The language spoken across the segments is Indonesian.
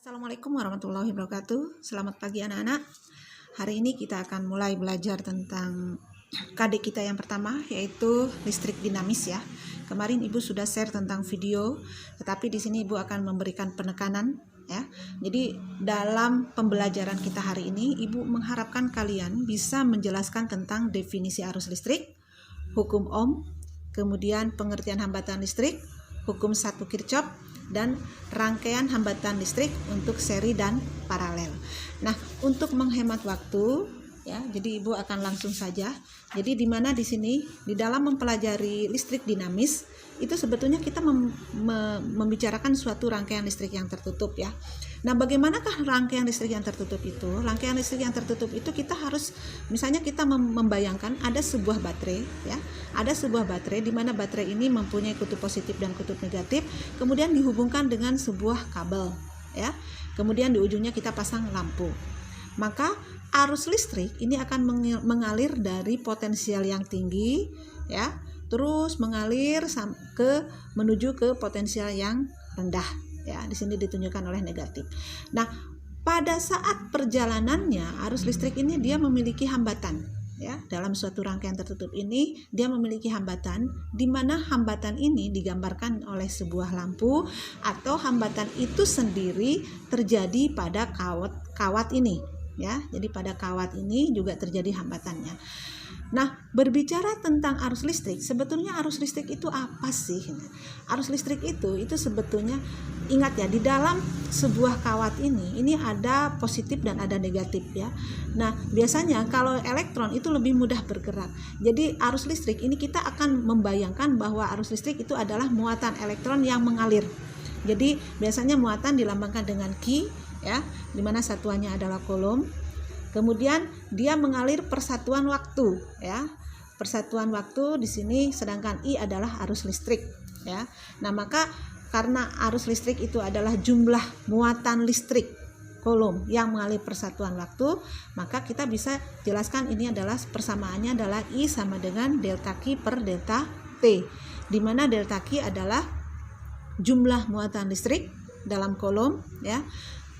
Assalamualaikum warahmatullahi wabarakatuh. Selamat pagi anak-anak. Hari ini kita akan mulai belajar tentang KD kita yang pertama, yaitu listrik dinamis ya. Kemarin Ibu sudah share tentang video, tetapi di sini Ibu akan memberikan penekanan ya. Jadi dalam pembelajaran kita hari ini, Ibu mengharapkan kalian bisa menjelaskan tentang definisi arus listrik, hukum Ohm, kemudian pengertian hambatan listrik, hukum 1 Kirchhoff, dan rangkaian hambatan listrik untuk seri dan paralel. Nah, untuk menghemat waktu ya, jadi Ibu akan langsung saja. Jadi di mana di sini di dalam mempelajari listrik dinamis itu sebetulnya kita membicarakan suatu rangkaian listrik yang tertutup ya. Nah, bagaimanakah rangkaian listrik yang tertutup itu? Rangkaian listrik yang tertutup itu kita harus, misalnya kita membayangkan ada sebuah baterai ya. Ada sebuah baterai di mana baterai ini mempunyai kutub positif dan kutub negatif, kemudian dihubungkan dengan sebuah kabel ya. Kemudian di ujungnya kita pasang lampu. Maka arus listrik ini akan mengalir dari potensial yang tinggi ya, terus mengalir menuju ke potensial yang rendah ya. Di sini ditunjukkan oleh negatif. Nah, pada saat perjalanannya arus listrik ini dia memiliki hambatan ya. Dalam suatu rangkaian tertutup ini dia memiliki hambatan, di mana hambatan ini digambarkan oleh sebuah lampu, atau hambatan itu sendiri terjadi pada kawat ini ya. Jadi pada kawat ini juga terjadi hambatannya. Nah, berbicara tentang arus listrik, sebetulnya arus listrik itu apa sih? Arus listrik itu sebetulnya, ingat ya, di dalam sebuah kawat ini ada positif dan ada negatif ya. Nah, biasanya kalau elektron itu lebih mudah bergerak. Jadi arus listrik ini kita akan membayangkan bahwa arus listrik itu adalah muatan elektron yang mengalir. Jadi biasanya muatan dilambangkan dengan Q ya, di mana satuannya adalah coulomb. Kemudian dia mengalir persatuan waktu ya. Persatuan waktu di sini, sedangkan I adalah arus listrik ya. Nah, maka karena arus listrik itu adalah jumlah muatan listrik coulomb yang mengalir persatuan waktu, maka kita bisa jelaskan ini adalah persamaannya adalah I sama dengan delta Q per delta T, di mana delta Q adalah jumlah muatan listrik dalam coulomb ya,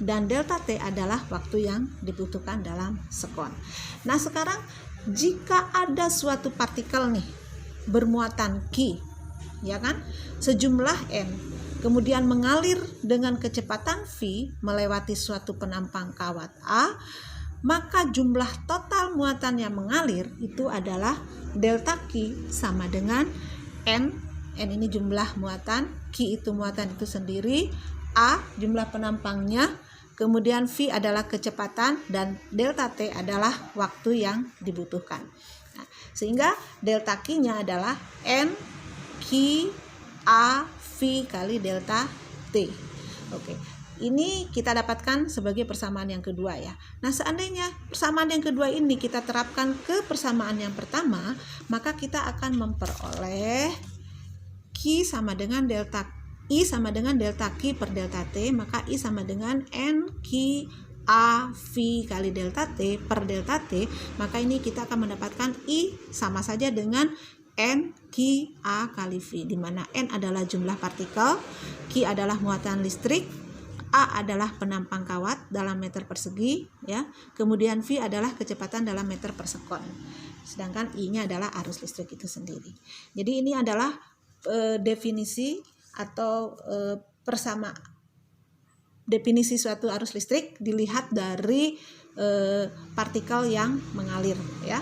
dan delta T adalah waktu yang dibutuhkan dalam sekon. Nah, sekarang jika ada suatu partikel nih bermuatan Q ya kan, sejumlah N, kemudian mengalir dengan kecepatan V melewati suatu penampang kawat A, maka jumlah total muatan yang mengalir itu adalah delta Q sama dengan N ini jumlah muatan, Q itu muatan itu sendiri, A jumlah penampangnya, kemudian V adalah kecepatan, dan delta T adalah waktu yang dibutuhkan. Nah, sehingga delta Q-nya adalah N Q A V kali delta T. Oke. Ini kita dapatkan sebagai persamaan yang kedua ya. Nah, seandainya persamaan yang kedua ini kita terapkan ke persamaan yang pertama, maka kita akan memperoleh Q sama dengan delta I sama dengan delta Q per delta T, maka I sama dengan N Q A V kali delta T per delta T, maka ini kita akan mendapatkan I sama saja dengan N Q A kali V, di mana N adalah jumlah partikel, Q adalah muatan listrik, A adalah penampang kawat dalam meter persegi ya, kemudian V adalah kecepatan dalam meter per sekon, sedangkan I-nya adalah arus listrik itu sendiri. Jadi ini adalah definisi atau definisi suatu arus listrik dilihat dari partikel yang mengalir ya.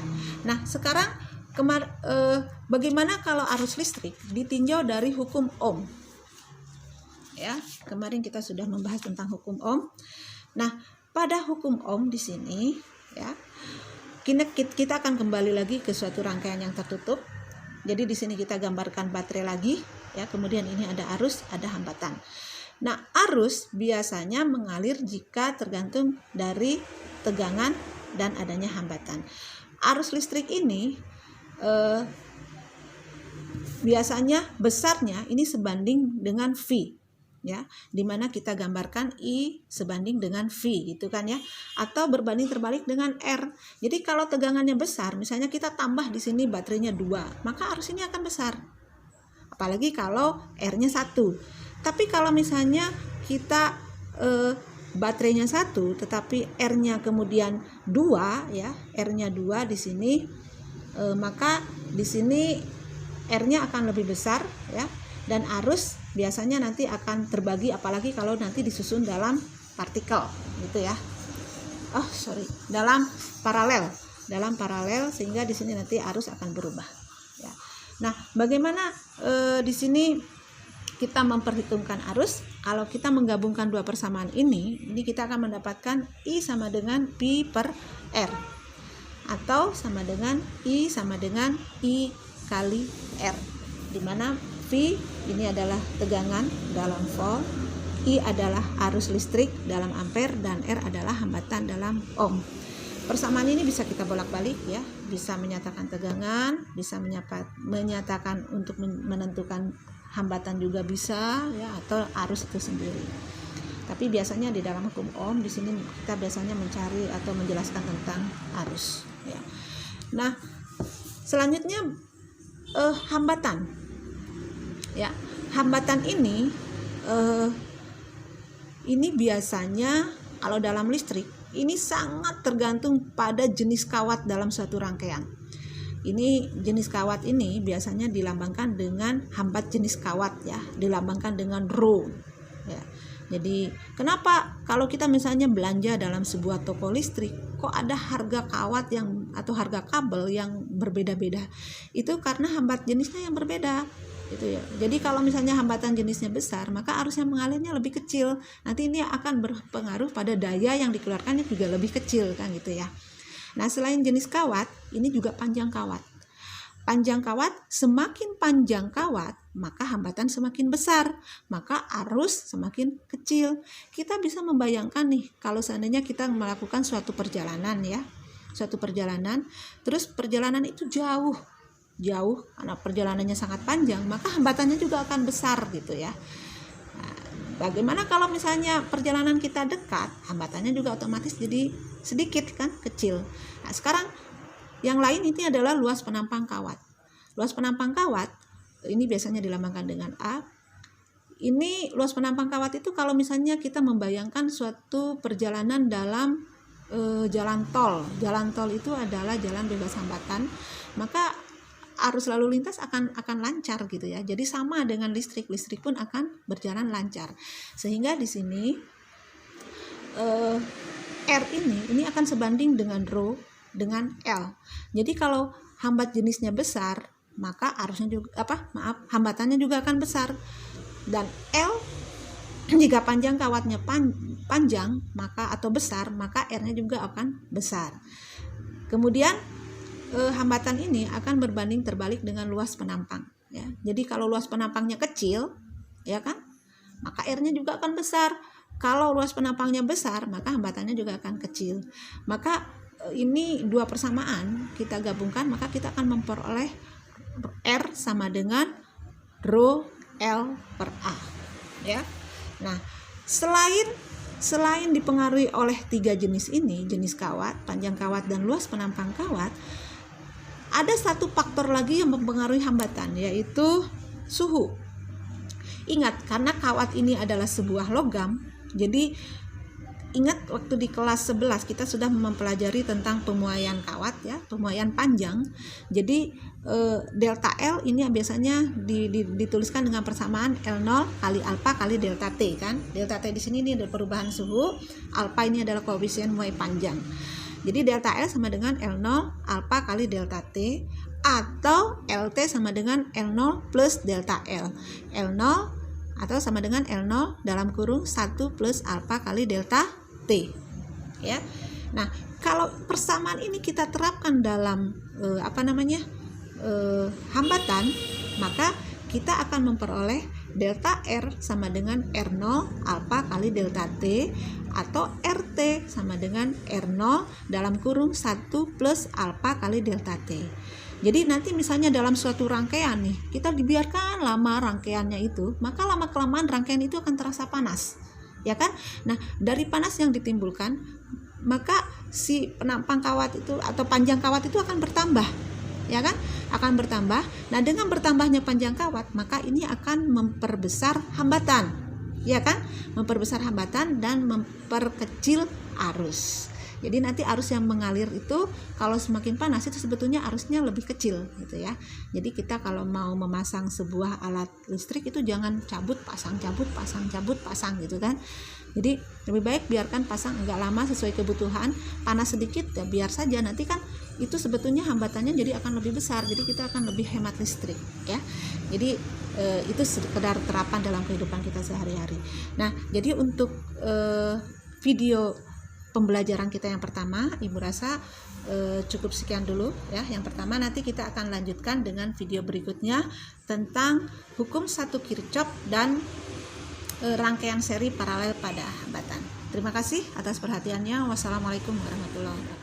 Nah, sekarang bagaimana kalau arus listrik ditinjau dari hukum Ohm ya. Kemarin kita sudah membahas tentang hukum Ohm. Nah, pada hukum Ohm di sini ya, kita akan kembali lagi ke suatu rangkaian yang tertutup. Jadi di sini kita gambarkan baterai lagi ya, kemudian ini ada arus, ada hambatan. Nah, arus biasanya mengalir jika tergantung dari tegangan dan adanya hambatan. Arus listrik ini biasanya besarnya ini sebanding dengan V ya, dimana kita gambarkan I sebanding dengan V gitu kan ya, atau berbanding terbalik dengan R. Jadi kalau tegangannya besar, misalnya kita tambah di sini baterainya 2, maka arus ini akan besar, apalagi kalau R-nya 1. Tapi kalau misalnya kita baterainya 1 tetapi R-nya kemudian 2 ya, R-nya 2 di sini, maka di sini R-nya akan lebih besar ya, dan arus biasanya nanti akan terbagi, apalagi kalau nanti disusun dalam partikel gitu ya. Dalam paralel sehingga di sini nanti arus akan berubah ya. Nah, bagaimana di sini kita memperhitungkan arus? Kalau kita menggabungkan dua persamaan ini kita akan mendapatkan I sama dengan P per R, atau sama dengan I sama dengan I kali R, di mana V ini adalah tegangan dalam volt, I adalah arus listrik dalam ampere, dan R adalah hambatan dalam ohm. Persamaan ini bisa kita bolak-balik ya, bisa menyatakan tegangan, bisa menyatakan untuk menentukan hambatan juga bisa ya, atau arus itu sendiri. Tapi biasanya di dalam hukum ohm di sini kita biasanya mencari atau menjelaskan tentang arus ya. Nah, selanjutnya hambatan ya. Hambatan ini biasanya kalau dalam listrik ini sangat tergantung pada jenis kawat dalam suatu rangkaian. Ini jenis kawat ini biasanya dilambangkan dengan hambat jenis kawat ya, dilambangkan dengan rho ya. Jadi kenapa kalau kita misalnya belanja dalam sebuah toko listrik kok ada harga kawat yang atau harga kabel yang berbeda-beda? Itu karena hambat jenisnya yang berbeda gitu ya. Jadi kalau misalnya hambatan jenisnya besar, maka arus yang mengalirnya lebih kecil. Nanti ini akan berpengaruh pada daya yang dikeluarkannya juga lebih kecil kan gitu ya. Nah, selain jenis kawat, ini juga panjang kawat. Panjang kawat, semakin panjang kawat, maka hambatan semakin besar, maka arus semakin kecil. Kita bisa membayangkan nih, kalau seandainya kita melakukan suatu perjalanan ya, terus perjalanan itu jauh, karena perjalanannya sangat panjang, maka hambatannya juga akan besar gitu ya. Nah, bagaimana kalau misalnya perjalanan kita dekat, hambatannya juga otomatis jadi sedikit kan, kecil. Nah, sekarang yang lain ini adalah luas penampang kawat. Luas penampang kawat ini biasanya dilambangkan dengan A. Ini luas penampang kawat itu kalau misalnya kita membayangkan suatu perjalanan dalam jalan tol. Jalan tol itu adalah jalan bebas hambatan, maka arus lalu lintas akan lancar gitu ya. Jadi sama dengan listrik pun akan berjalan lancar. Sehingga di sini R ini akan sebanding dengan rho dengan L. Jadi kalau hambat jenisnya besar, maka arusnya juga hambatannya juga akan besar. Dan L jika panjang kawatnya panjang atau besar, maka R-nya juga akan besar. Kemudian hambatan ini akan berbanding terbalik dengan luas penampang ya. Jadi kalau luas penampangnya kecil ya kan, maka R-nya juga akan besar. Kalau luas penampangnya besar, maka hambatannya juga akan kecil. Maka ini dua persamaan kita gabungkan, maka kita akan memperoleh R sama dengan rho L per A ya. Nah, selain dipengaruhi oleh tiga jenis ini, jenis kawat, panjang kawat, dan luas penampang kawat, ada satu faktor lagi yang mempengaruhi hambatan, yaitu suhu. Ingat, karena kawat ini adalah sebuah logam, jadi ingat waktu di kelas 11 kita sudah mempelajari tentang pemuaian kawat ya, pemuaian panjang. Jadi delta L ini biasanya dituliskan dengan persamaan L0 kali alfa kali delta T kan. Delta T di sini ini adalah perubahan suhu, alfa ini adalah koefisien muai panjang. Jadi delta L sama dengan L0 alfa kali delta T, atau LT sama dengan L0 plus delta L. L0 atau sama dengan L0 dalam kurung 1 plus alfa kali delta T ya. Nah, kalau persamaan ini kita terapkan dalam hambatan, maka kita akan memperoleh delta R sama dengan R0 alfa kali delta T, atau RT sama dengan R0 dalam kurung 1 plus alfa kali delta T. Jadi nanti misalnya dalam suatu rangkaian nih, kita dibiarkan lama rangkaiannya itu, maka lama-kelamaan rangkaian itu akan terasa panas, ya kan? Nah, dari panas yang ditimbulkan, maka si penampang kawat itu atau panjang kawat itu akan bertambah, ya kan? Akan bertambah. Nah, dengan bertambahnya panjang kawat, maka ini akan memperbesar hambatan. ya kan? Memperbesar hambatan dan memperkecil arus. Jadi nanti arus yang mengalir itu kalau semakin panas itu sebetulnya arusnya lebih kecil gitu ya. Jadi kita kalau mau memasang sebuah alat listrik itu jangan cabut pasang gitu kan. Jadi lebih baik biarkan pasang agak lama sesuai kebutuhan. Panas sedikit ya biar saja, nanti kan itu sebetulnya hambatannya jadi akan lebih besar. Jadi kita akan lebih hemat listrik ya. Jadi itu sekedar terapan dalam kehidupan kita sehari-hari. Nah, jadi untuk video pembelajaran kita yang pertama, Ibu rasa cukup sekian dulu ya. Yang pertama, nanti kita akan lanjutkan dengan video berikutnya tentang hukum 1 Kirchhoff dan rangkaian seri paralel pada hambatan. Terima kasih atas perhatiannya. Wassalamualaikum warahmatullahi wabarakatuh.